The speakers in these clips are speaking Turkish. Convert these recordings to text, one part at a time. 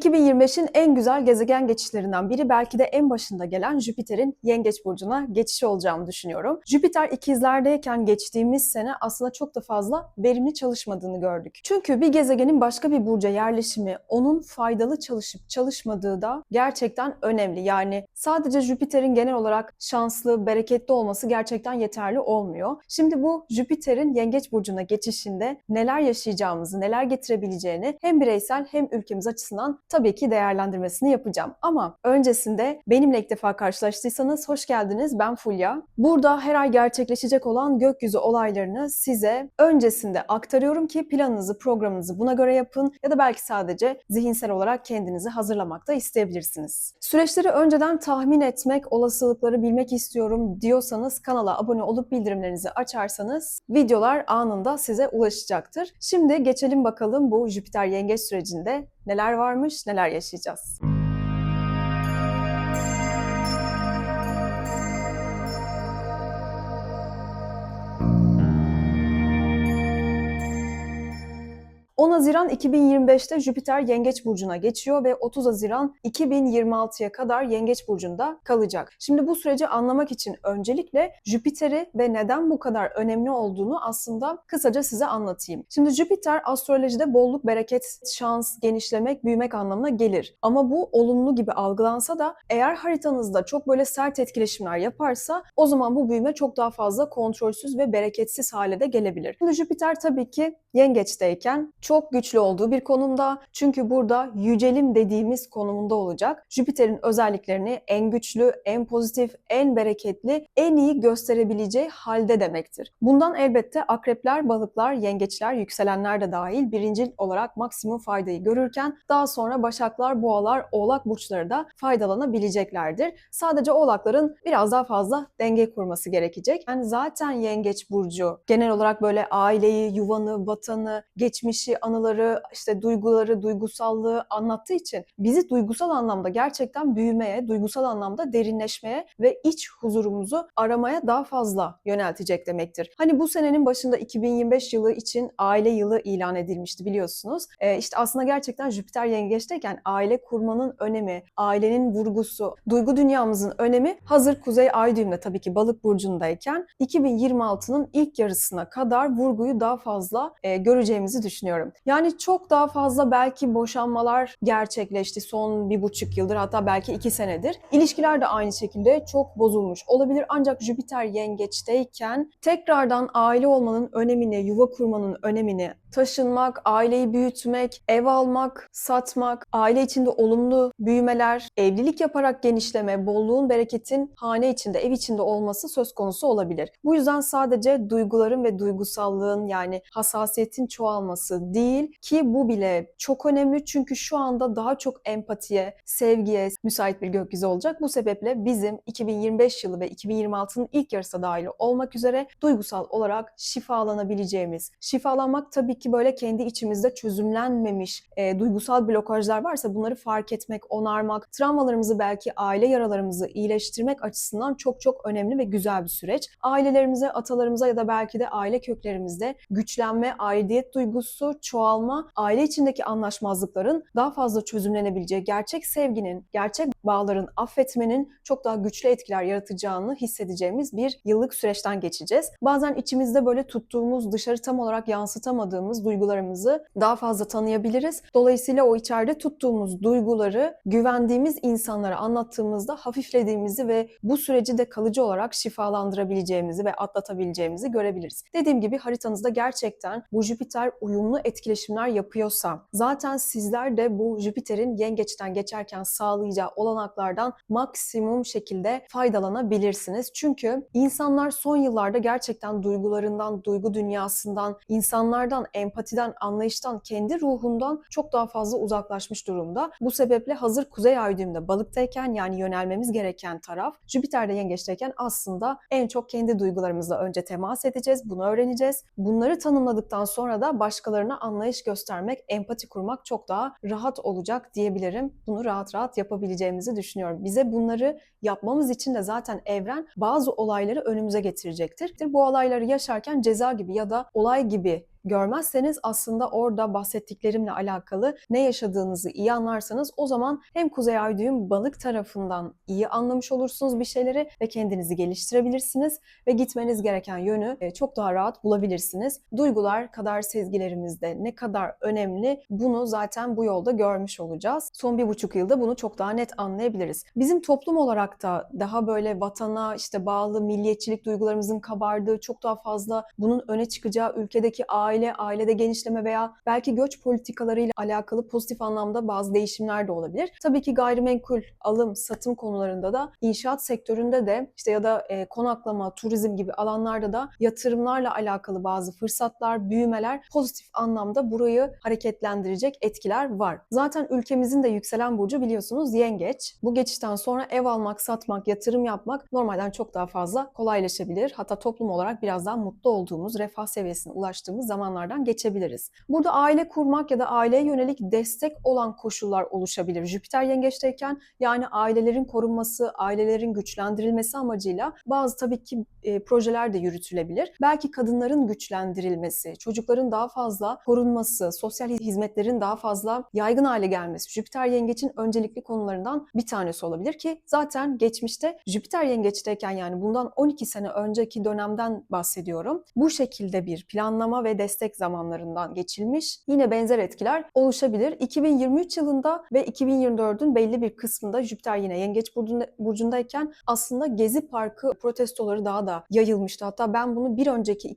2025'in en güzel gezegen geçişlerinden biri, belki de en başında gelen Jüpiter'in Yengeç burcuna geçişi olacağını düşünüyorum. Jüpiter ikizlerdeyken geçtiğimiz sene aslında çok da fazla verimli çalışmadığını gördük. Çünkü bir gezegenin başka bir burca yerleşimi, onun faydalı çalışıp çalışmadığı da gerçekten önemli. Yani sadece Jüpiter'in genel olarak şanslı, bereketli olması gerçekten yeterli olmuyor. Şimdi bu Jüpiter'in Yengeç burcuna geçişinde neler yaşayacağımızı, neler getirebileceğini hem bireysel hem ülkemiz açısından tabii ki değerlendirmesini yapacağım. Ama öncesinde benimle ilk defa karşılaştıysanız hoş geldiniz. Ben Fulya. Burada her ay gerçekleşecek olan gökyüzü olaylarını size öncesinde aktarıyorum ki planınızı, programınızı buna göre yapın ya da belki sadece zihinsel olarak kendinizi hazırlamak da isteyebilirsiniz. Süreçleri önceden tahmin etmek, olasılıkları bilmek istiyorum diyorsanız kanala abone olup bildirimlerinizi açarsanız videolar anında size ulaşacaktır. Şimdi geçelim bakalım bu Jüpiter Yengeç sürecinde neler varmış, neler yaşayacağız. 10 Haziran 2025'te Jüpiter Yengeç burcuna geçiyor ve 30 Haziran 2026'ya kadar Yengeç burcunda kalacak. Şimdi bu süreci anlamak için öncelikle Jüpiter'i ve neden bu kadar önemli olduğunu aslında kısaca size anlatayım. Şimdi Jüpiter astrolojide bolluk, bereket, şans, genişlemek, büyümek anlamına gelir. Ama bu olumlu gibi algılansa da eğer haritanızda çok böyle sert etkileşimler yaparsa o zaman bu büyüme çok daha fazla kontrolsüz ve bereketsiz hale de gelebilir. Şimdi Jüpiter tabii ki Yengeç'teyken çok güçlü olduğu bir konumda, çünkü burada yücelim dediğimiz konumunda olacak. Jüpiter'in özelliklerini en güçlü, en pozitif, en bereketli, en iyi gösterebileceği halde demektir. Bundan elbette akrepler, balıklar, yengeçler, yükselenler de dahil birincil olarak maksimum faydayı görürken daha sonra başaklar, boğalar, oğlak burçları da faydalanabileceklerdir. Sadece oğlakların biraz daha fazla denge kurması gerekecek. Yani zaten Yengeç burcu genel olarak böyle aileyi, yuvanı, vatanı, geçmişi, anıları, işte duyguları, duygusallığı anlattığı için bizi duygusal anlamda gerçekten büyümeye, duygusal anlamda derinleşmeye ve iç huzurumuzu aramaya daha fazla yöneltecek demektir. Hani bu senenin başında 2025 yılı için aile yılı ilan edilmişti biliyorsunuz. İşte aslında gerçekten Jüpiter Yengeç'teyken aile kurmanın önemi, ailenin vurgusu, duygu dünyamızın önemi hazır Kuzey Ay düğümü tabii ki Balık burcundayken 2026'nın ilk yarısına kadar vurguyu daha fazla göreceğimizi düşünüyorum. Yani çok daha fazla belki boşanmalar gerçekleşti son 1,5 yıldır, hatta belki 2 senedir. İlişkiler de aynı şekilde çok bozulmuş olabilir. Ancak Jüpiter Yengeç'teyken tekrardan aile olmanın önemini, yuva kurmanın önemini, taşınmak, aileyi büyütmek, ev almak, satmak, aile içinde olumlu büyümeler, evlilik yaparak genişleme, bolluğun, bereketin hane içinde, ev içinde olması söz konusu olabilir. Bu yüzden sadece duyguların ve duygusallığın, yani hassasiyetin çoğalması değil ki bu bile çok önemli, çünkü şu anda daha çok empatiye, sevgiye müsait bir gökyüzü olacak. Bu sebeple bizim 2025 yılı ve 2026'nın ilk yarısı dahil olmak üzere duygusal olarak şifalanabileceğimiz, şifalanmak tabii ki böyle kendi içimizde çözümlenmemiş duygusal blokajlar varsa bunları fark etmek, onarmak, travmalarımızı, belki aile yaralarımızı iyileştirmek açısından çok çok önemli ve güzel bir süreç. Ailelerimize, atalarımıza ya da belki de aile köklerimizde güçlenme, aidiyet duygusu, çoğalma, aile içindeki anlaşmazlıkların daha fazla çözümlenebileceği, gerçek sevginin, gerçek bağların, affetmenin çok daha güçlü etkiler yaratacağını hissedeceğimiz bir yıllık süreçten geçeceğiz. Bazen içimizde böyle tuttuğumuz, dışarı tam olarak yansıtamadığımız duygularımızı daha fazla tanıyabiliriz. Dolayısıyla o içeride tuttuğumuz duyguları güvendiğimiz insanlara anlattığımızda hafiflediğimizi ve bu süreci de kalıcı olarak şifalandırabileceğimizi ve atlatabileceğimizi görebiliriz. Dediğim gibi haritanızda gerçekten bu Jüpiter uyumlu etkileşimler yapıyorsa, zaten sizler de bu Jüpiter'in Yengeç'ten geçerken sağlayacağı olanaklardan maksimum şekilde faydalanabilirsiniz. Çünkü insanlar son yıllarda gerçekten duygularından, duygu dünyasından, insanlardan, empatiden, anlayıştan, kendi ruhundan çok daha fazla uzaklaşmış durumda. Bu sebeple hazır Kuzey Ay düğümünde Balıktayken, yani yönelmemiz gereken taraf, Jüpiter'de Yengeç'teyken aslında en çok kendi duygularımızla önce temas edeceğiz, bunu öğreneceğiz. Bunları tanımladıktan sonra da başkalarına anlayış göstermek, empati kurmak çok daha rahat olacak diyebilirim. Bunu rahat rahat yapabileceğimizi düşünüyorum. Bize bunları yapmamız için de zaten evren bazı olayları önümüze getirecektir. Bu olayları yaşarken ceza gibi ya da olay gibi görmezseniz aslında orada bahsettiklerimle alakalı ne yaşadığınızı iyi anlarsanız o zaman hem Kuzey Ay düğüm balık tarafından iyi anlamış olursunuz bir şeyleri ve kendinizi geliştirebilirsiniz ve gitmeniz gereken yönü çok daha rahat bulabilirsiniz. Duygular, kader sezgilerimizde ne kadar önemli bunu zaten bu yolda görmüş olacağız. Son 1,5 yılda bunu çok daha net anlayabiliriz. Bizim toplum olarak da daha böyle vatana bağlı milliyetçilik duygularımızın kabardığı, çok daha fazla bunun öne çıkacağı ülkedeki ailede genişleme veya belki göç politikalarıyla alakalı pozitif anlamda bazı değişimler de olabilir. Tabii ki gayrimenkul, alım, satım konularında da inşaat sektöründe de ya da konaklama, turizm gibi alanlarda da yatırımlarla alakalı bazı fırsatlar, büyümeler pozitif anlamda burayı hareketlendirecek etkiler var. Zaten ülkemizin de yükselen burcu biliyorsunuz Yengeç. Bu geçişten sonra ev almak, satmak, yatırım yapmak normalden çok daha fazla kolaylaşabilir. Hatta toplum olarak biraz daha mutlu olduğumuz, refah seviyesine ulaştığımız zamanlardan geçebiliriz. Burada aile kurmak ya da aileye yönelik destek olan koşullar oluşabilir. Jüpiter Yengeç'teyken yani ailelerin korunması, ailelerin güçlendirilmesi amacıyla bazı tabii ki projeler de yürütülebilir. Belki kadınların güçlendirilmesi, çocukların daha fazla korunması, sosyal hizmetlerin daha fazla yaygın hale gelmesi Jüpiter Yengeç'in öncelikli konularından bir tanesi olabilir ki zaten geçmişte Jüpiter Yengeç'teyken yani bundan 12 sene önceki dönemden bahsediyorum. Bu şekilde bir planlama ve destek zamanlarından geçilmiş. Yine benzer etkiler oluşabilir. 2023 yılında ve 2024'ün belli bir kısmında Jüpiter yine Yengeç burcundayken aslında Gezi Parkı protestoları daha da yayılmıştı. Hatta ben bunu bir önceki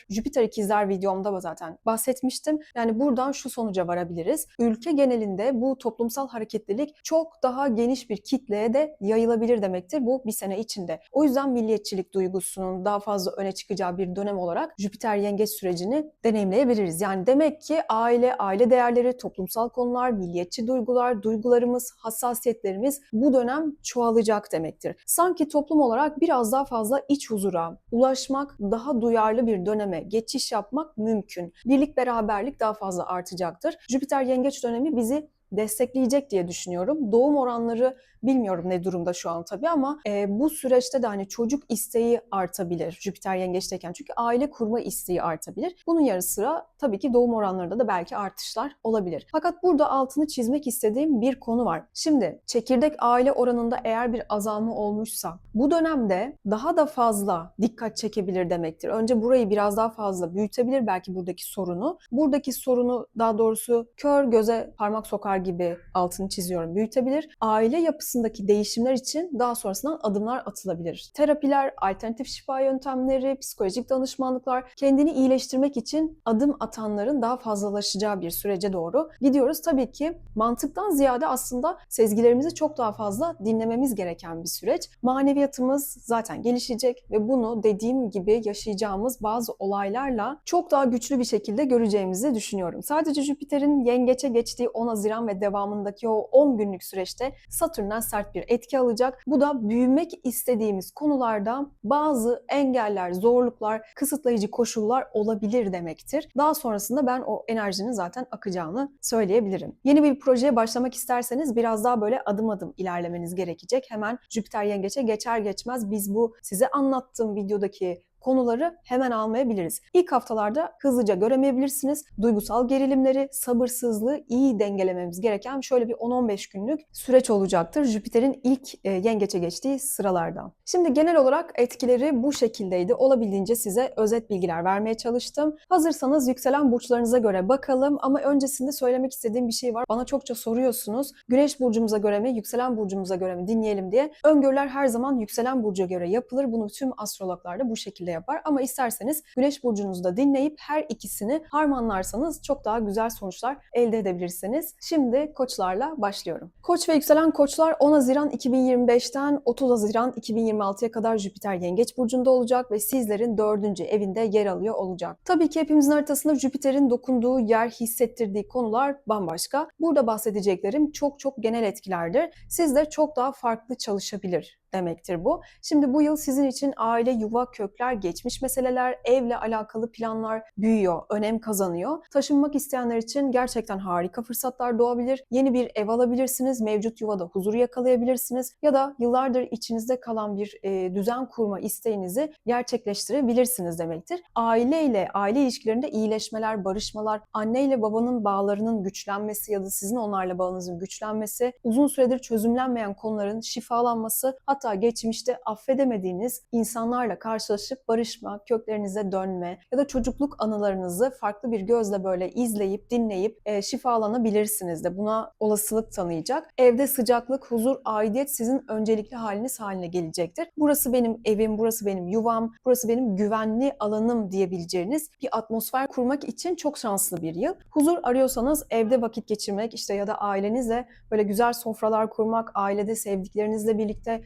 Jüpiter ikizler videomda zaten bahsetmiştim. Yani buradan şu sonuca varabiliriz. Ülke genelinde bu toplumsal hareketlilik çok daha geniş bir kitleye de yayılabilir demektir bu bir sene içinde. O yüzden milliyetçilik duygusunun daha fazla öne çıkacağı bir dönem olarak Jüpiter Yengeç sürecini deneyimleyebiliriz. Yani demek ki aile değerleri, toplumsal konular, milliyetçi duygular, duygularımız, hassasiyetlerimiz bu dönem çoğalacak demektir. Sanki toplum olarak biraz daha fazla iç huzura ulaşmak, daha duyarlı bir döneme geçiş yapmak mümkün. Birlik, beraberlik daha fazla artacaktır. Jüpiter Yengeç dönemi bizi destekleyecek diye düşünüyorum. Doğum oranları bilmiyorum ne durumda şu an tabii ama bu süreçte de hani çocuk isteği artabilir Jüpiter Yengeç'teyken. Çünkü aile kurma isteği artabilir. Bunun yarı sıra tabii ki doğum oranlarında da belki artışlar olabilir. Fakat burada altını çizmek istediğim bir konu var. Şimdi çekirdek aile oranında eğer bir azalma olmuşsa bu dönemde daha da fazla dikkat çekebilir demektir. Önce burayı biraz daha fazla büyütebilir belki buradaki sorunu. Buradaki sorunu daha doğrusu kör göze parmak sokar gibi altını çiziyorum büyütebilir. Aile yapısındaki değişimler için daha sonrasından adımlar atılabilir. Terapiler, alternatif şifa yöntemleri, psikolojik danışmanlıklar kendini iyileştirmek için adım atanların daha fazlalaşacağı bir sürece doğru gidiyoruz. Tabii ki mantıktan ziyade aslında sezgilerimizi çok daha fazla dinlememiz gereken bir süreç. Maneviyatımız zaten gelişecek ve bunu dediğim gibi yaşayacağımız bazı olaylarla çok daha güçlü bir şekilde göreceğimizi düşünüyorum. Sadece Jüpiter'in Yengeç'e geçtiği 10 Haziran ve devamındaki o 10 günlük süreçte Satürn'den sert bir etki alacak. Bu da büyümek istediğimiz konularda bazı engeller, zorluklar, kısıtlayıcı koşullar olabilir demektir. Daha sonrasında ben o enerjinin zaten akacağını söyleyebilirim. Yeni bir projeye başlamak isterseniz biraz daha böyle adım adım ilerlemeniz gerekecek. Hemen Jüpiter Yengeç'e geçer geçmez biz bu size anlattığım videodaki konuları hemen almayabiliriz. İlk haftalarda hızlıca göremeyebilirsiniz. Duygusal gerilimleri, sabırsızlığı iyi dengelememiz gereken şöyle bir 10-15 günlük süreç olacaktır Jüpiter'in ilk yengeçe geçtiği sıralardan. Şimdi genel olarak etkileri bu şekildeydi. Olabildiğince size özet bilgiler vermeye çalıştım. Hazırsanız yükselen burçlarınıza göre bakalım ama öncesinde söylemek istediğim bir şey var. Bana çokça soruyorsunuz. Güneş burcumuza göre mi, yükselen burcumuza göre mi dinleyelim diye. Öngörüler her zaman yükselen burca göre yapılır. Bunu tüm astrologlar da bu şekilde yapar. Ama isterseniz Güneş burcunuzu da dinleyip her ikisini harmanlarsanız çok daha güzel sonuçlar elde edebilirsiniz. Şimdi koçlarla başlıyorum. Koç ve yükselen koçlar 10 Haziran 2025'ten 30 Haziran 2026'ya kadar Jüpiter Yengeç burcunda olacak ve sizlerin 4. evinde yer alıyor olacak. Tabii ki hepimizin haritasında Jüpiter'in dokunduğu yer, hissettirdiği konular bambaşka. Burada bahsedeceklerim çok genel etkilerdir. Sizde çok daha farklı çalışabilir demektir bu. Şimdi bu yıl sizin için aile, yuva, kökler, geçmiş meseleler, evle alakalı planlar büyüyor, önem kazanıyor. Taşınmak isteyenler için gerçekten harika fırsatlar doğabilir. Yeni bir ev alabilirsiniz, mevcut yuvada huzuru yakalayabilirsiniz ya da yıllardır içinizde kalan bir düzen kurma isteğinizi gerçekleştirebilirsiniz demektir. Aile ilişkilerinde iyileşmeler, barışmalar, anne ile babanın bağlarının güçlenmesi ya da sizin onlarla bağınızın güçlenmesi, uzun süredir çözümlenmeyen konuların şifalanması, hatta geçmişte affedemediğiniz insanlarla karşılaşıp barışma, köklerinize dönme ya da çocukluk anılarınızı farklı bir gözle böyle izleyip, dinleyip şifalanabilirsiniz de. Buna olasılık tanıyacak. Evde sıcaklık, huzur, aidiyet sizin öncelikli haliniz haline gelecektir. Burası benim evim, burası benim yuvam, burası benim güvenli alanım diyebileceğiniz bir atmosfer kurmak için çok şanslı bir yıl. Huzur arıyorsanız evde vakit geçirmek işte ya da ailenizle böyle güzel sofralar kurmak, ailede sevdiklerinizle birlikte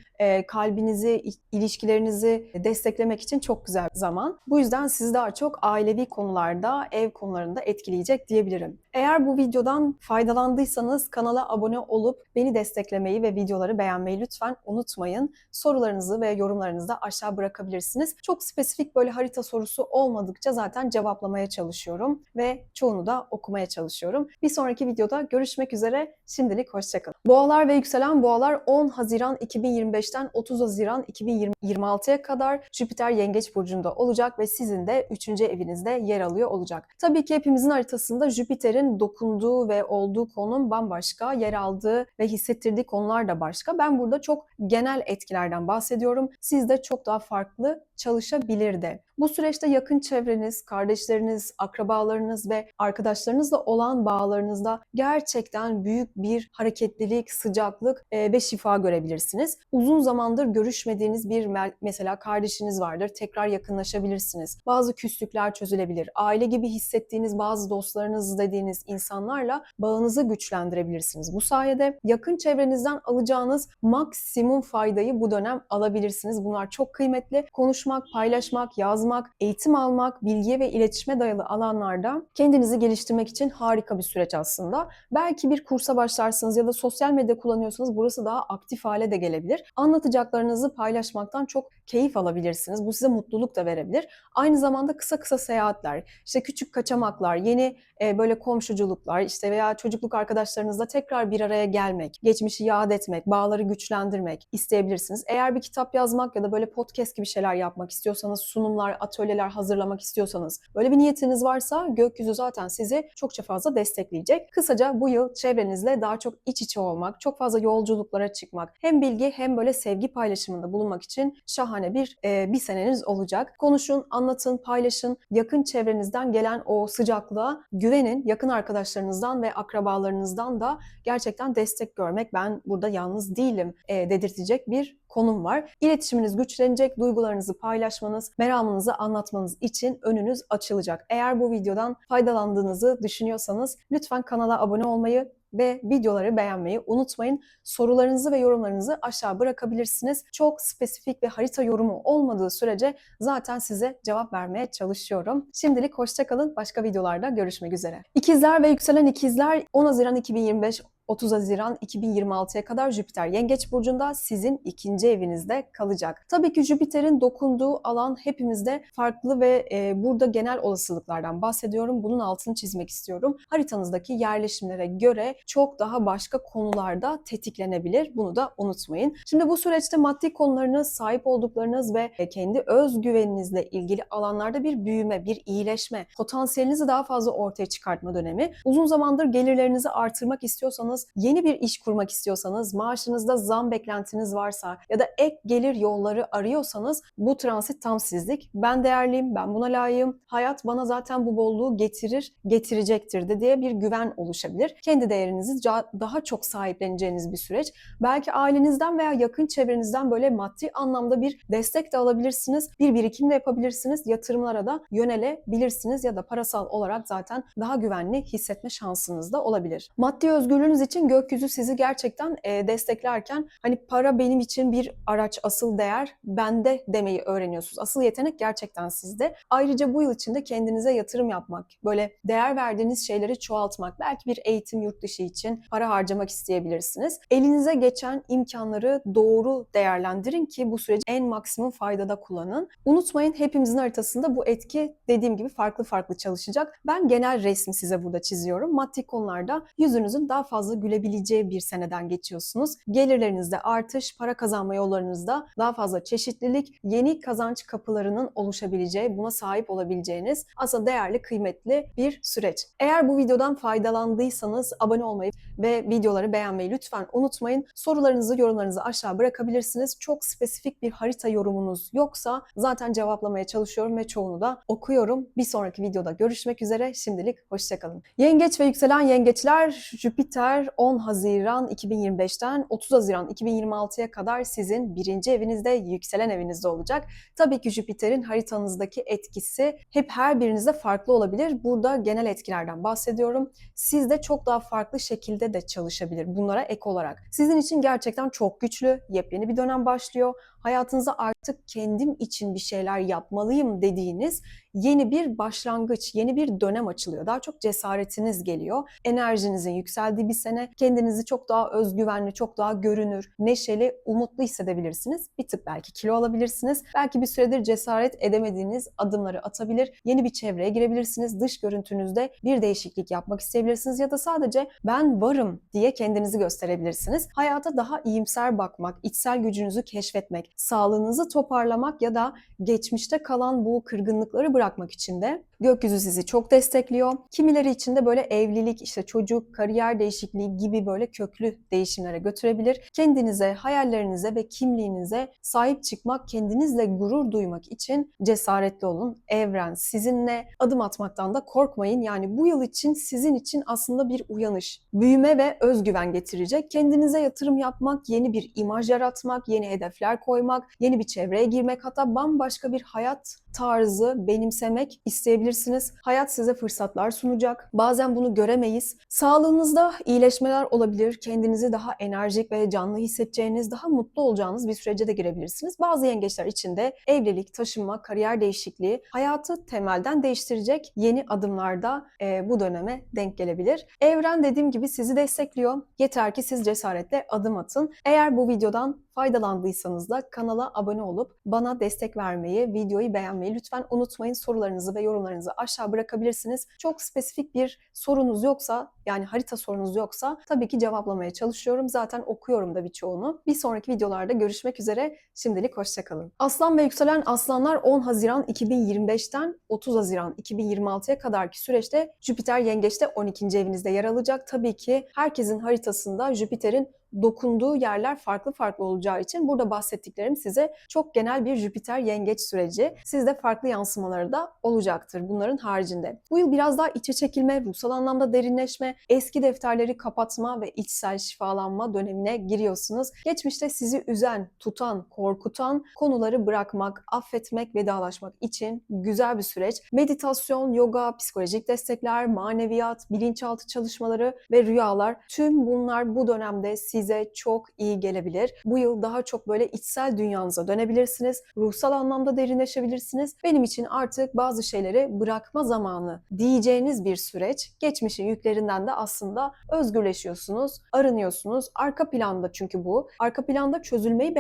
kalbinizi, ilişkilerinizi desteklemek için çok güzel bir zaman. Bu yüzden sizi daha çok ailevi konularda, ev konularında etkileyecek diyebilirim. Eğer bu videodan faydalandıysanız kanala abone olup beni desteklemeyi ve videoları beğenmeyi lütfen unutmayın. Sorularınızı ve yorumlarınızı da aşağı bırakabilirsiniz. Çok spesifik böyle harita sorusu olmadıkça zaten cevaplamaya çalışıyorum ve çoğunu da okumaya çalışıyorum. Bir sonraki videoda görüşmek üzere. Şimdilik hoşçakalın. Boğalar ve yükselen boğalar 10 Haziran 2025'ten 30 Haziran 2026'ya kadar Jüpiter Yengeç Burcu'nda olacak ve sizin de 3. evinizde yer alıyor olacak. Tabii ki hepimizin haritasında Jüpiter'in dokunduğu ve olduğu konum bambaşka, yer aldığı ve hissettirdiği konular da başka. Ben burada çok genel etkilerden bahsediyorum. Siz de çok daha farklı çalışabilir de. Bu süreçte yakın çevreniz, kardeşleriniz, akrabalarınız ve arkadaşlarınızla olan bağlarınızda gerçekten büyük bir hareketlilik, sıcaklık ve şifa görebilirsiniz. Uzun zamandır görüşmediğiniz bir mesela kardeşiniz vardır, tekrar yakınlaşabilirsiniz. Bazı küslükler çözülebilir. Aile gibi hissettiğiniz bazı dostlarınız dediğiniz insanlarla bağınızı güçlendirebilirsiniz. Bu sayede yakın çevrenizden alacağınız maksimum faydayı bu dönem alabilirsiniz. Bunlar çok kıymetli. Konuşmak, paylaşmak, yazmak, eğitim almak, bilgiye ve iletişime dayalı alanlarda kendinizi geliştirmek için harika bir süreç aslında. Belki bir kursa başlarsınız ya da sosyal medya kullanıyorsanız burası daha aktif hale de gelebilir. Anlatacaklarınızı paylaşmaktan çok keyif alabilirsiniz. Bu size mutluluk da verebilir. Aynı zamanda kısa kısa seyahatler, işte küçük kaçamaklar, yeni böyle komşuculuklar işte veya çocukluk arkadaşlarınızla tekrar bir araya gelmek, geçmişi yad etmek, bağları güçlendirmek isteyebilirsiniz. Eğer bir kitap yazmak ya da böyle podcast gibi şeyler yapmak istiyorsanız, sunumlar, atölyeler hazırlamak istiyorsanız, böyle bir niyetiniz varsa gökyüzü zaten sizi çokça fazla destekleyecek. Kısaca bu yıl çevrenizle daha çok iç içe olmak, çok fazla yolculuklara çıkmak, hem bilgi hem böyle sevgi paylaşımında bulunmak için şahane bir seneniz olacak. Konuşun, anlatın, paylaşın. Yakın çevrenizden gelen o sıcaklığa güvenin. Yakın arkadaşlarınızdan ve akrabalarınızdan da gerçekten destek görmek, ben burada yalnız değilim dedirtecek bir konum var. İletişiminiz güçlenecek, duygularınızı paylaşmanız, meramınızı anlatmanız için önünüz açılacak. Eğer bu videodan faydalandığınızı düşünüyorsanız lütfen kanala abone olmayı ve videoları beğenmeyi unutmayın. Sorularınızı ve yorumlarınızı aşağı bırakabilirsiniz. Çok spesifik ve harita yorumu olmadığı sürece zaten size cevap vermeye çalışıyorum. Şimdilik hoşça kalın. Başka videolarda görüşmek üzere. İkizler ve yükselen ikizler 10 Haziran 2025 30 Haziran 2026'ya kadar Jüpiter Yengeç Burcu'nda sizin 2. evinizde kalacak. Tabii ki Jüpiter'in dokunduğu alan hepimizde farklı ve burada genel olasılıklardan bahsediyorum. Bunun altını çizmek istiyorum. Haritanızdaki yerleşimlere göre çok daha başka konularda tetiklenebilir. Bunu da unutmayın. Şimdi bu süreçte maddi konularınız, sahip olduklarınız ve kendi özgüveninizle ilgili alanlarda bir büyüme, bir iyileşme, potansiyelinizi daha fazla ortaya çıkartma dönemi. Uzun zamandır gelirlerinizi artırmak istiyorsanız, yeni bir iş kurmak istiyorsanız, maaşınızda zam beklentiniz varsa ya da ek gelir yolları arıyorsanız bu transit tam sizlik. Ben değerliyim, ben buna layığım, hayat bana zaten bu bolluğu getirir, getirecektir de diye bir güven oluşabilir. Kendi değerinizi daha çok sahipleneceğiniz bir süreç. Belki ailenizden veya yakın çevrenizden böyle maddi anlamda bir destek de alabilirsiniz. Bir birikim de yapabilirsiniz. Yatırımlara da yönelebilirsiniz ya da parasal olarak zaten daha güvenli hissetme şansınız da olabilir. Maddi özgürlüğünüz için gökyüzü sizi gerçekten desteklerken hani para benim için bir araç, asıl değer bende demeyi öğreniyorsunuz. Asıl yetenek gerçekten sizde. Ayrıca bu yıl içinde kendinize yatırım yapmak, böyle değer verdiğiniz şeyleri çoğaltmak, belki bir eğitim yurt dışı için para harcamak isteyebilirsiniz. Elinize geçen imkanları doğru değerlendirin ki bu süreci en maksimum faydada kullanın. Unutmayın, hepimizin haritasında bu etki dediğim gibi farklı farklı çalışacak. Ben genel resmi size burada çiziyorum. Maddi konularda yüzünüzün daha fazla gülebileceği bir seneden geçiyorsunuz. Gelirlerinizde artış, para kazanma yollarınızda daha fazla çeşitlilik, yeni kazanç kapılarının oluşabileceği, buna sahip olabileceğiniz aslında değerli, kıymetli bir süreç. Eğer bu videodan faydalandıysanız abone olmayı ve videoları beğenmeyi lütfen unutmayın. Sorularınızı, yorumlarınızı aşağı bırakabilirsiniz. Çok spesifik bir harita yorumunuz yoksa zaten cevaplamaya çalışıyorum ve çoğunu da okuyorum. Bir sonraki videoda görüşmek üzere. Şimdilik hoşçakalın. Yengeç ve yükselen yengeçler, Jüpiter 10 Haziran 2025'ten 30 Haziran 2026'ya kadar sizin 1. evinizde, yükselen evinizde olacak. Tabii ki Jüpiter'in haritanızdaki etkisi hep her birinizde farklı olabilir. Burada genel etkilerden bahsediyorum. Sizde çok daha farklı şekilde de çalışabilir bunlara ek olarak. Sizin için gerçekten çok güçlü, yepyeni bir dönem başlıyor. Hayatınızda artık kendim için bir şeyler yapmalıyım dediğiniz yeni bir başlangıç, yeni bir dönem açılıyor. Daha çok cesaretiniz geliyor. Enerjinizin yükseldiği bir sene. Kendinizi çok daha özgüvenli, çok daha görünür, neşeli, umutlu hissedebilirsiniz. Bir tık belki kilo alabilirsiniz. Belki bir süredir cesaret edemediğiniz adımları atabilir. Yeni bir çevreye girebilirsiniz. Dış görüntünüzde bir değişiklik yapmak isteyebilirsiniz ya da sadece ben varım diye kendinizi gösterebilirsiniz. Hayata daha iyimser bakmak, içsel gücünüzü keşfetmek, sağlığınızı toparlamak ya da geçmişte kalan bu kırgınlıkları bırakmak için de gökyüzü sizi çok destekliyor. Kimileri için de böyle evlilik, işte çocuk, kariyer değişikliği gibi böyle köklü değişimlere götürebilir. Kendinize, hayallerinize ve kimliğinize sahip çıkmak, kendinizle gurur duymak için cesaretli olun. Evren sizinle, adım atmaktan da korkmayın. Yani bu yıl için sizin için aslında bir uyanış, büyüme ve özgüven getirecek. Kendinize yatırım yapmak, yeni bir imaj yaratmak, yeni hedefler koymak, yeni bir çevreye girmek, hatta bambaşka bir hayat tarzı benimsemek isteyebilirsiniz. Hayat size fırsatlar sunacak. Bazen bunu göremeyiz. Sağlığınızda iyileşmeler olabilir. Kendinizi daha enerjik ve canlı hissedeceğiniz, daha mutlu olacağınız bir sürece de girebilirsiniz. Bazı yengeçler için de evlilik, taşınma, kariyer değişikliği, hayatı temelden değiştirecek yeni adımlarda bu döneme denk gelebilir. Evren dediğim gibi sizi destekliyor. Yeter ki siz cesaretle adım atın. Eğer bu videodan faydalandıysanız da kanala abone olup bana destek vermeyi, videoyu beğenmeyi lütfen unutmayın. Sorularınızı ve yorumlarınızı aşağı bırakabilirsiniz. Çok spesifik bir sorunuz yoksa, yani harita sorunuz yoksa tabii ki cevaplamaya çalışıyorum. Zaten okuyorum da birçoğunu. Bir sonraki videolarda görüşmek üzere. Şimdilik hoşçakalın. Aslan ve yükselen aslanlar 10 Haziran 2025'ten 30 Haziran 2026'ya kadarki süreçte Jüpiter Yengeç'te 12. evinizde yer alacak. Tabii ki herkesin haritasında Jüpiter'in dokunduğu yerler farklı farklı olacağı için burada bahsettiklerim size çok genel bir Jüpiter yengeç süreci. Sizde farklı yansımaları da olacaktır bunların haricinde. Bu yıl biraz daha içe çekilme, ruhsal anlamda derinleşme, eski defterleri kapatma ve içsel şifalanma dönemine giriyorsunuz. Geçmişte sizi üzen, tutan, korkutan konuları bırakmak, affetmek, vedalaşmak için güzel bir süreç. Meditasyon, yoga, psikolojik destekler, maneviyat, bilinçaltı çalışmaları ve rüyalar, tüm bunlar bu dönemde size çok iyi gelebilir. Bu yıl daha çok böyle içsel dünyanıza dönebilirsiniz. Ruhsal anlamda derinleşebilirsiniz. Benim için artık bazı şeyleri bırakma zamanı diyeceğiniz bir süreç. Geçmişin yüklerinden de aslında özgürleşiyorsunuz, arınıyorsunuz. Arka planda çünkü bu. Arka planda çözülmeyi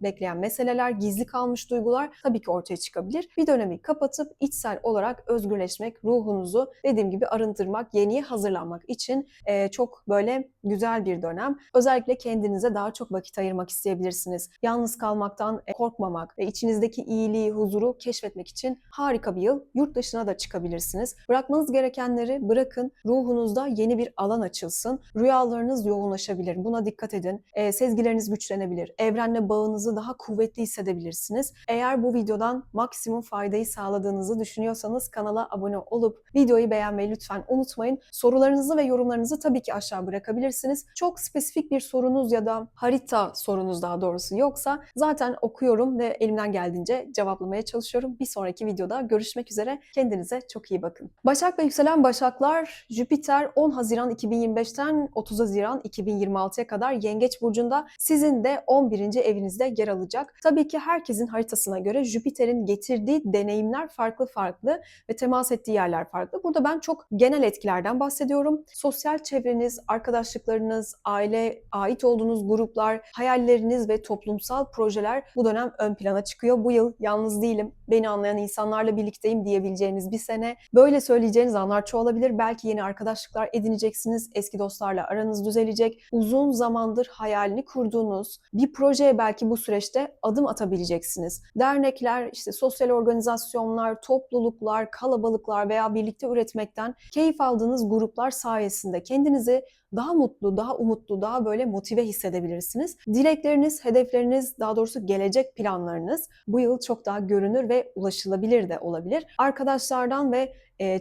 bekleyen meseleler, gizli kalmış duygular tabii ki ortaya çıkabilir. Bir dönemi kapatıp içsel olarak özgürleşmek, ruhunuzu dediğim gibi arındırmak, yeniye hazırlanmak için çok böyle güzel bir dönem. Özellikle kendinize daha çok vakit ayırmak isteyebilirsiniz. Yalnız kalmaktan korkmamak ve içinizdeki iyiliği, huzuru keşfetmek için harika bir yıl. Yurt dışına da çıkabilirsiniz. Bırakmanız gerekenleri bırakın. Ruhunuzda yeni bir alan açılsın. Rüyalarınız yoğunlaşabilir. Buna dikkat edin. Sezgileriniz güçlenebilir. Evrenle bağınızı daha kuvvetli hissedebilirsiniz. Eğer bu videodan maksimum faydayı sağladığınızı düşünüyorsanız kanala abone olup videoyu beğenmeyi lütfen unutmayın. Sorularınızı ve yorumlarınızı tabii ki aşağı bırakabilirsiniz. bakabilirsiniz. Çok spesifik bir sorunuz ya da harita sorunuz daha doğrusu yoksa zaten okuyorum ve elimden geldiğince cevaplamaya çalışıyorum. Bir sonraki videoda görüşmek üzere. Kendinize çok iyi bakın. Başak ve yükselen Başaklar, Jüpiter 10 Haziran 2025'ten 30 Haziran 2026'ya kadar Yengeç Burcu'nda, sizin de 11. evinizde yer alacak. Tabii ki herkesin haritasına göre Jüpiter'in getirdiği deneyimler farklı farklı ve temas ettiği yerler farklı. Burada ben çok genel etkilerden bahsediyorum. Sosyal çevreniz, arkadaşlıklarınız, aile, ait olduğunuz gruplar, hayalleriniz ve toplumsal projeler bu dönem ön plana çıkıyor. Bu yıl yalnız değilim, beni anlayan insanlarla birlikteyim diyebileceğiniz bir sene. Böyle söyleyeceğiniz anlar çoğalabilir. Belki yeni arkadaşlıklar edineceksiniz, eski dostlarla aranız düzelecek. Uzun zamandır hayalini kurduğunuz bir projeye belki bu süreçte adım atabileceksiniz. Dernekler, işte sosyal organizasyonlar, topluluklar, kalabalıklar veya birlikte üretmekten keyif aldığınız gruplar sayesinde kendinizi daha mutlu, daha umutlu, daha böyle motive hissedebilirsiniz. Dilekleriniz, hedefleriniz, daha doğrusu gelecek planlarınız bu yıl çok daha görünür ve ulaşılabilir de olabilir. Arkadaşlardan ve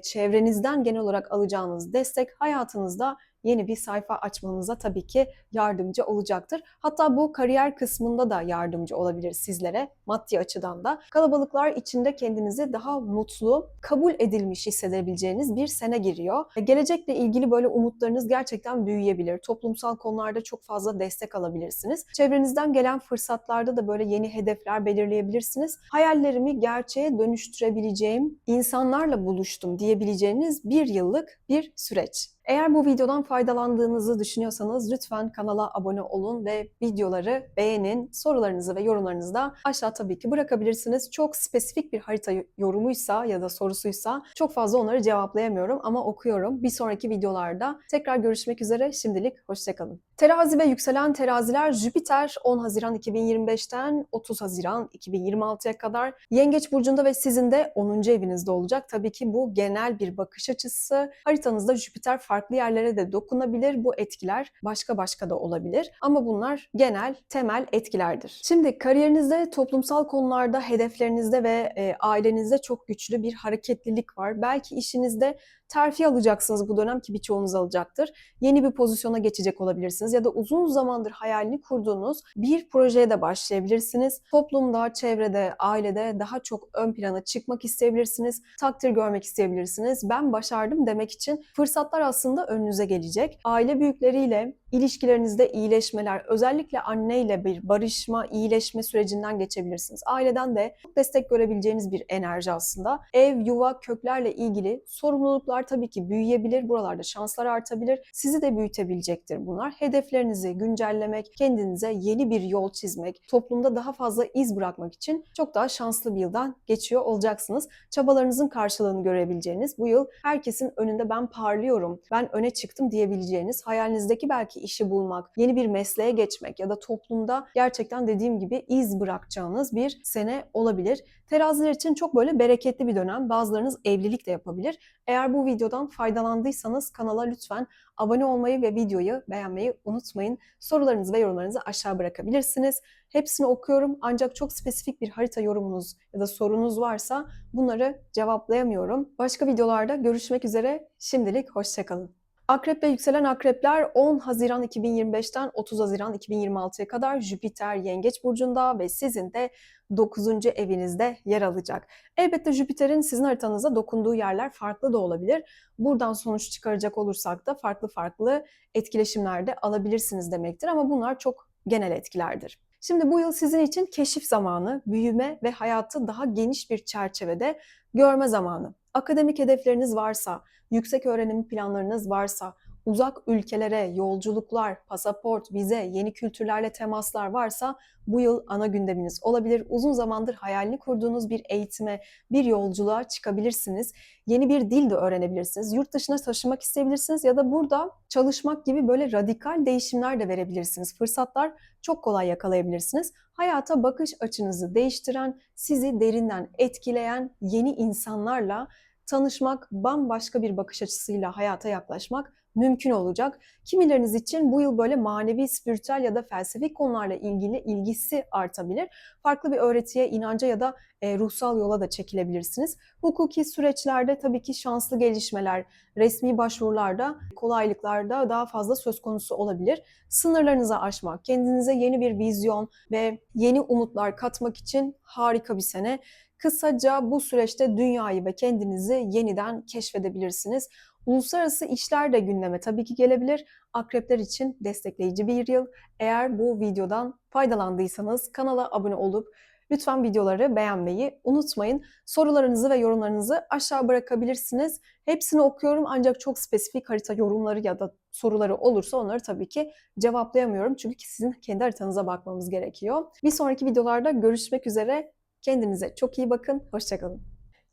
çevrenizden genel olarak alacağınız destek hayatınızda yeni bir sayfa açmanıza tabii ki yardımcı olacaktır. Hatta bu kariyer kısmında da yardımcı olabilir sizlere, maddi açıdan da. Kalabalıklar içinde kendinizi daha mutlu, kabul edilmiş hissedebileceğiniz bir sene giriyor. Gelecekle ilgili böyle umutlarınız gerçekten büyüyebilir. Toplumsal konularda çok fazla destek alabilirsiniz. Çevrenizden gelen fırsatlarda da böyle yeni hedefler belirleyebilirsiniz. Hayallerimi gerçeğe dönüştürebileceğim insanlarla buluştum diyebileceğiniz bir yıllık bir süreç. Eğer bu videodan faydalandığınızı düşünüyorsanız lütfen kanala abone olun ve videoları beğenin. Sorularınızı ve yorumlarınızı da aşağı tabii ki bırakabilirsiniz. Çok spesifik bir harita yorumuysa ya da sorusuysa çok fazla onları cevaplayamıyorum ama okuyorum. Bir sonraki videolarda tekrar görüşmek üzere. Şimdilik hoşçakalın. Terazi ve yükselen teraziler, Jüpiter 10 Haziran 2025'ten 30 Haziran 2026'ya kadar Yengeç Burcu'nda ve sizin de 10. evinizde olacak. Tabii ki bu genel bir bakış açısı. Haritanızda Jüpiter farklı yerlere de dokunabilir. Bu etkiler başka da olabilir. Ama bunlar genel, temel etkilerdir. Şimdi kariyerinizde, toplumsal konularda, hedeflerinizde ve ailenizde çok güçlü bir hareketlilik var. Belki işinizde terfi alacaksınız bu dönem, ki birçoğunuz alacaktır. Yeni bir pozisyona geçecek olabilirsiniz ya da uzun zamandır hayalini kurduğunuz bir projeye de başlayabilirsiniz. Toplumda, çevrede, ailede daha çok ön plana çıkmak isteyebilirsiniz. Takdir görmek isteyebilirsiniz. Ben başardım demek için fırsatlar aslında önünüze gelecek. Aile büyükleriyle ilişkilerinizde iyileşmeler, özellikle anneyle bir barışma, iyileşme sürecinden geçebilirsiniz. Aileden de çok destek görebileceğiniz bir enerji aslında. Ev, yuva, köklerle ilgili sorumluluklar tabii ki büyüyebilir. Buralarda şanslar artabilir. Sizi de büyütebilecektir bunlar. Hedeflerinizi güncellemek, kendinize yeni bir yol çizmek, toplumda daha fazla iz bırakmak için çok daha şanslı bir yıldan geçiyor olacaksınız. Çabalarınızın karşılığını görebileceğiniz, bu yıl herkesin önünde ben parlıyorum, ben öne çıktım diyebileceğiniz, hayalinizdeki belki işi bulmak, yeni bir mesleğe geçmek ya da toplumda gerçekten dediğim gibi iz bırakacağınız bir sene olabilir. Teraziler için çok böyle bereketli bir dönem. Bazılarınız evlilik de yapabilir. Eğer bu videodan faydalandıysanız kanala lütfen abone olmayı ve videoyu beğenmeyi unutmayın. Sorularınızı ve yorumlarınızı aşağı bırakabilirsiniz. Hepsini okuyorum ancak çok spesifik bir harita yorumunuz ya da sorunuz varsa bunları cevaplayamıyorum. Başka videolarda görüşmek üzere. Şimdilik hoşçakalın. Akrep ve yükselen akrepler, 10 Haziran 2025'ten 30 Haziran 2026'ya kadar Jüpiter Yengeç Burcu'nda ve sizin de 9. evinizde yer alacak. Elbette Jüpiter'in sizin haritanıza dokunduğu yerler farklı da olabilir. Buradan sonuç çıkaracak olursak da farklı etkileşimler de alabilirsiniz demektir ama bunlar çok genel etkilerdir. Şimdi bu yıl sizin için keşif zamanı, büyüme ve hayatı daha geniş bir çerçevede görme zamanı. Akademik hedefleriniz varsa, yüksek öğrenim planlarınız varsa, uzak ülkelere yolculuklar, pasaport, vize, yeni kültürlerle temaslar varsa bu yıl ana gündeminiz olabilir. Uzun zamandır hayalini kurduğunuz bir eğitime, bir yolculuğa çıkabilirsiniz. Yeni bir dil de öğrenebilirsiniz. Yurt dışına taşınmak isteyebilirsiniz ya da burada çalışmak gibi böyle radikal değişimler de verebilirsiniz. Fırsatlar çok kolay yakalayabilirsiniz. Hayata bakış açınızı değiştiren, sizi derinden etkileyen yeni insanlarla tanışmak, bambaşka bir bakış açısıyla hayata yaklaşmak mümkün olacak. Kimileriniz için bu yıl böyle manevi, spiritüel ya da felsefi konularla ilgili ilgisi artabilir. Farklı bir öğretiye, inanca ya da ruhsal yola da çekilebilirsiniz. Hukuki süreçlerde tabii ki şanslı gelişmeler, resmi başvurularda, kolaylıklarda daha fazla söz konusu olabilir. Sınırlarınızı aşmak, kendinize yeni bir vizyon ve yeni umutlar katmak için harika bir sene. Kısaca bu süreçte dünyayı ve kendinizi yeniden keşfedebilirsiniz. Uluslararası işler de gündeme tabii ki gelebilir. Akrepler için destekleyici bir yıl. Eğer bu videodan faydalandıysanız kanala abone olup lütfen videoları beğenmeyi unutmayın. Sorularınızı ve yorumlarınızı aşağı bırakabilirsiniz. Hepsini okuyorum ancak çok spesifik harita yorumları ya da soruları olursa onları tabii ki cevaplayamıyorum. Çünkü sizin kendi haritanıza bakmamız gerekiyor. Bir sonraki videolarda görüşmek üzere. Kendinize çok iyi bakın. Hoşça kalın.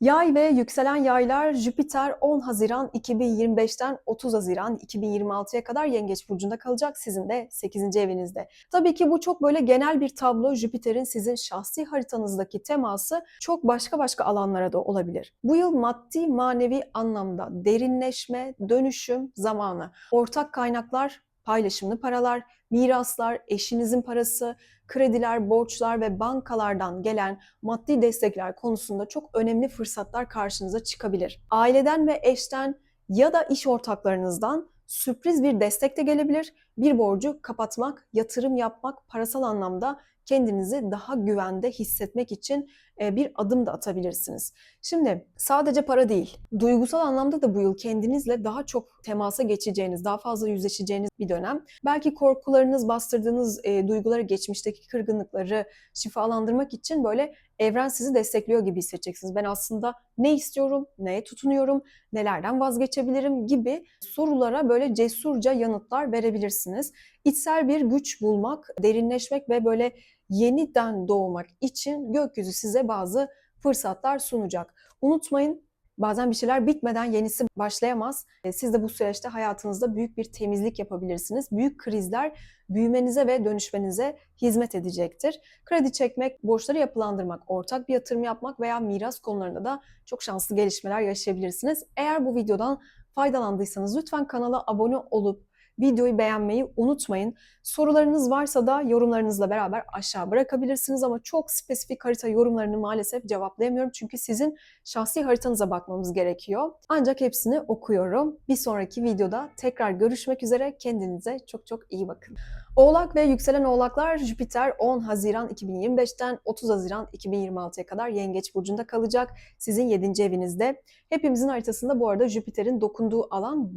Yay ve yükselen yaylar, Jüpiter 10 Haziran 2025'ten 30 Haziran 2026'ya kadar Yengeç burcunda kalacak. Sizin de 8. evinizde. Tabii ki bu çok böyle genel bir tablo. Jüpiter'in sizin şahsi haritanızdaki teması çok başka alanlara da olabilir. Bu yıl maddi manevi anlamda derinleşme, dönüşüm zamanı. Ortak kaynaklar, paylaşımlı paralar, miraslar, eşinizin parası, krediler, borçlar ve bankalardan gelen maddi destekler konusunda çok önemli fırsatlar karşınıza çıkabilir. Aileden ve eşten ya da iş ortaklarınızdan sürpriz bir destek de gelebilir. Bir borcu kapatmak, yatırım yapmak, parasal anlamda kendinizi daha güvende hissetmek için bir adım da atabilirsiniz. Şimdi sadece para değil, duygusal anlamda da bu yıl kendinizle daha çok temasa geçeceğiniz, daha fazla yüzleşeceğiniz bir dönem. Belki korkularınız, bastırdığınız duyguları, geçmişteki kırgınlıkları şifalandırmak için böyle evren sizi destekliyor gibi hissedeceksiniz. Ben aslında ne istiyorum, neye tutunuyorum, nelerden vazgeçebilirim gibi sorulara böyle cesurca yanıtlar verebilirsiniz. İçsel bir güç bulmak, derinleşmek ve böyle yeniden doğmak için gökyüzü size bazı fırsatlar sunacak. Unutmayın, bazen bir şeyler bitmeden yenisi başlayamaz. Siz de bu süreçte hayatınızda büyük bir temizlik yapabilirsiniz. Büyük krizler büyümenize ve dönüşmenize hizmet edecektir. Kredi çekmek, borçları yapılandırmak, ortak bir yatırım yapmak veya miras konularında da çok şanslı gelişmeler yaşayabilirsiniz. Eğer bu videodan faydalandıysanız lütfen kanala abone olup videoyu beğenmeyi unutmayın. Sorularınız varsa da yorumlarınızla beraber aşağı bırakabilirsiniz ama çok spesifik harita yorumlarını maalesef cevaplayamıyorum çünkü sizin şahsi haritanıza bakmamız gerekiyor. Ancak hepsini okuyorum. Bir sonraki videoda tekrar görüşmek üzere. Kendinize çok iyi bakın. Oğlak ve yükselen oğlaklar, Jüpiter 10 Haziran 2025'ten 30 Haziran 2026'ya kadar Yengeç burcunda kalacak. Sizin 7. evinizde. Hepimizin haritasında bu arada Jüpiter'in dokunduğu alan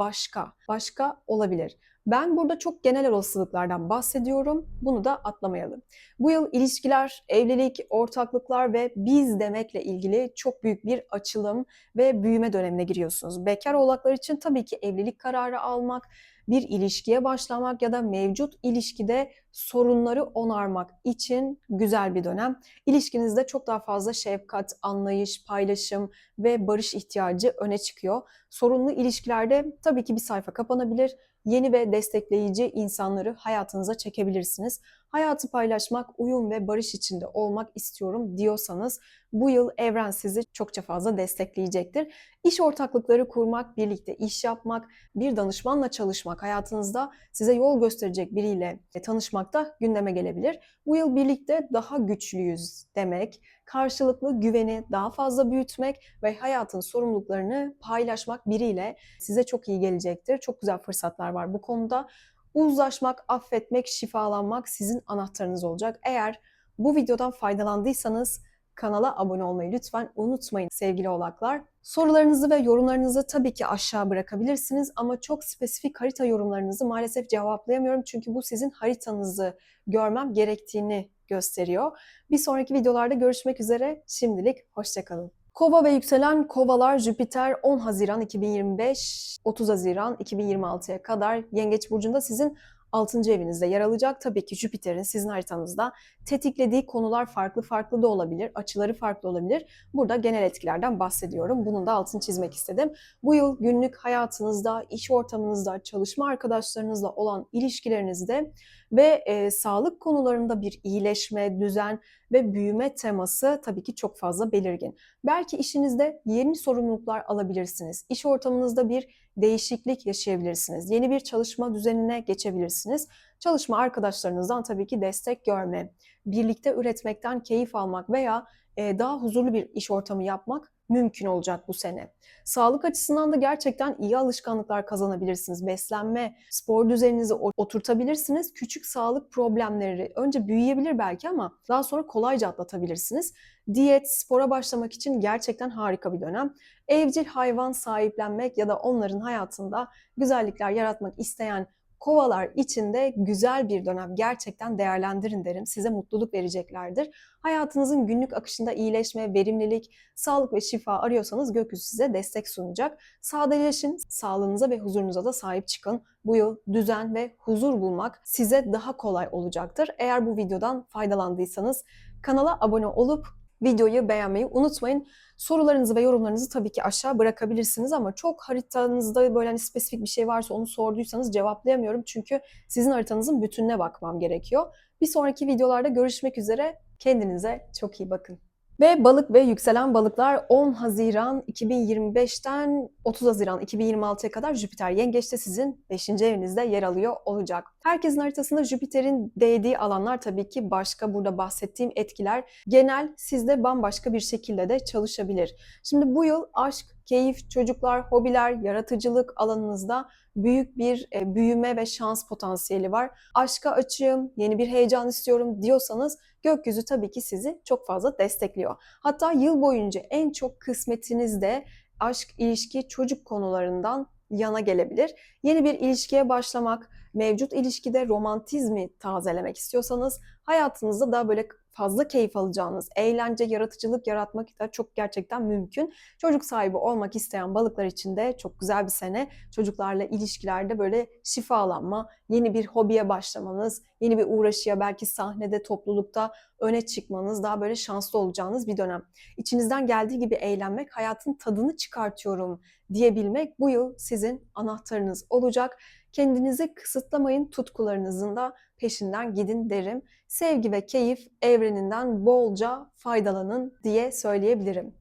başka olabilir. Ben burada çok genel olasılıklardan bahsediyorum. Bunu da atlamayalım. Bu yıl ilişkiler, evlilik, ortaklıklar ve biz demekle ilgili çok büyük bir açılım ve büyüme dönemine giriyorsunuz. Bekar oğlaklar için tabii ki evlilik kararı almak, bir ilişkiye başlamak ya da mevcut ilişkide sorunları onarmak için güzel bir dönem. İlişkinizde çok daha fazla şefkat, anlayış, paylaşım ve barış ihtiyacı öne çıkıyor. Sorunlu ilişkilerde tabii ki bir sayfa kapanabilir. Yeni ve destekleyici insanları hayatınıza çekebilirsiniz. Hayatı paylaşmak, uyum ve barış içinde olmak istiyorum diyorsanız bu yıl evren sizi çokça fazla destekleyecektir. İş ortaklıkları kurmak, birlikte iş yapmak, bir danışmanla çalışmak, hayatınızda size yol gösterecek biriyle tanışmak da gündeme gelebilir. Bu yıl birlikte daha güçlüyüz demek, karşılıklı güveni daha fazla büyütmek ve hayatın sorumluluklarını paylaşmak biriyle size çok iyi gelecektir. Çok güzel fırsatlar var bu konuda. Uzlaşmak, affetmek, şifalanmak sizin anahtarınız olacak. Eğer bu videodan faydalandıysanız kanala abone olmayı lütfen unutmayın sevgili oğlaklar. Sorularınızı ve yorumlarınızı tabii ki aşağı bırakabilirsiniz ama çok spesifik harita yorumlarınızı maalesef cevaplayamıyorum çünkü bu sizin haritanızı görmem gerektiğini gösteriyor. Bir sonraki videolarda görüşmek üzere. Şimdilik hoşça kalın. Kova ve yükselen kovalar, Jüpiter 10 Haziran 2025, 30 Haziran 2026'ya kadar Yengeç burcunda sizin 6. evinizde yer alacak. Tabii ki Jüpiter'in sizin haritanızda tetiklediği konular farklı da olabilir, açıları farklı olabilir. Burada genel etkilerden bahsediyorum. Bunun da altını çizmek istedim. Bu yıl günlük hayatınızda, iş ortamınızda, çalışma arkadaşlarınızla olan ilişkilerinizde Ve sağlık konularında bir iyileşme, düzen ve büyüme teması tabii ki çok fazla belirgin. Belki işinizde yeni sorumluluklar alabilirsiniz. İş ortamınızda bir değişiklik yaşayabilirsiniz. Yeni bir çalışma düzenine geçebilirsiniz. Çalışma arkadaşlarınızdan tabii ki destek görme, birlikte üretmekten keyif almak veya daha huzurlu bir iş ortamı yapmak mümkün olacak bu sene. Sağlık açısından da gerçekten iyi alışkanlıklar kazanabilirsiniz. Beslenme, spor düzeninizi oturtabilirsiniz. Küçük sağlık problemleri önce büyüyebilir belki ama daha sonra kolayca atlatabilirsiniz. Diyet, spora başlamak için gerçekten harika bir dönem. Evcil hayvan sahiplenmek ya da onların hayatında güzellikler yaratmak isteyen kovalar için de güzel bir dönem. Gerçekten değerlendirin derim. Size mutluluk vereceklerdir. Hayatınızın günlük akışında iyileşme, verimlilik, sağlık ve şifa arıyorsanız gökyüzü size destek sunacak. Sadeleşin, sağlığınıza ve huzurunuza da sahip çıkın. Bu yıl düzen ve huzur bulmak size daha kolay olacaktır. Eğer bu videodan faydalandıysanız kanala abone olup videoyu beğenmeyi unutmayın. Sorularınızı ve yorumlarınızı tabii ki aşağı bırakabilirsiniz ama çok haritanızda böyle spesifik bir şey varsa onu sorduysanız cevaplayamıyorum. Çünkü sizin haritanızın bütününe bakmam gerekiyor. Bir sonraki videolarda görüşmek üzere. Kendinize çok iyi bakın. Ve balık ve yükselen balıklar 10 Haziran 2025'ten 30 Haziran 2026'ya kadar Jüpiter Yengeç'te sizin 5. evinizde yer alıyor olacak. Herkesin haritasında Jüpiter'in değdiği alanlar tabii ki başka, burada bahsettiğim etkiler genel, sizde bambaşka bir şekilde de çalışabilir. Şimdi bu yıl aşk, keyif, çocuklar, hobiler, yaratıcılık alanınızda büyük bir büyüme ve şans potansiyeli var. Aşka açığım, yeni bir heyecan istiyorum diyorsanız gökyüzü tabii ki sizi çok fazla destekliyor. Hatta yıl boyunca en çok kısmetiniz de aşk, ilişki, çocuk konularından yana gelebilir. Yeni bir ilişkiye başlamak, mevcut ilişkide romantizmi tazelemek istiyorsanız hayatınızda daha böyle fazla keyif alacağınız, eğlence, yaratıcılık yaratmak da çok gerçekten mümkün. Çocuk sahibi olmak isteyen balıklar için de çok güzel bir sene. Çocuklarla ilişkilerde böyle şifalanma, yeni bir hobiye başlamanız, yeni bir uğraşıya, belki sahnede, toplulukta öne çıkmanız, daha böyle şanslı olacağınız bir dönem. İçinizden geldiği gibi eğlenmek, hayatın tadını çıkartıyorum diyebilmek bu yıl sizin anahtarınız olacak. Kendinizi kısıtlamayın, tutkularınızın da peşinden gidin derim. Sevgi ve keyif evreninden bolca faydalanın diye söyleyebilirim.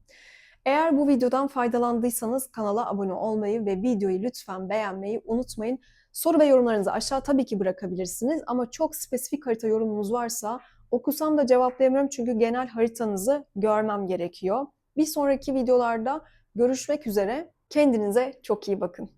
Eğer bu videodan faydalandıysanız kanala abone olmayı ve videoyu lütfen beğenmeyi unutmayın. Soru ve yorumlarınızı aşağı tabii ki bırakabilirsiniz ama çok spesifik harita yorumunuz varsa okusam da cevaplayamıyorum çünkü genel haritanızı görmem gerekiyor. Bir sonraki videolarda görüşmek üzere. Kendinize çok iyi bakın.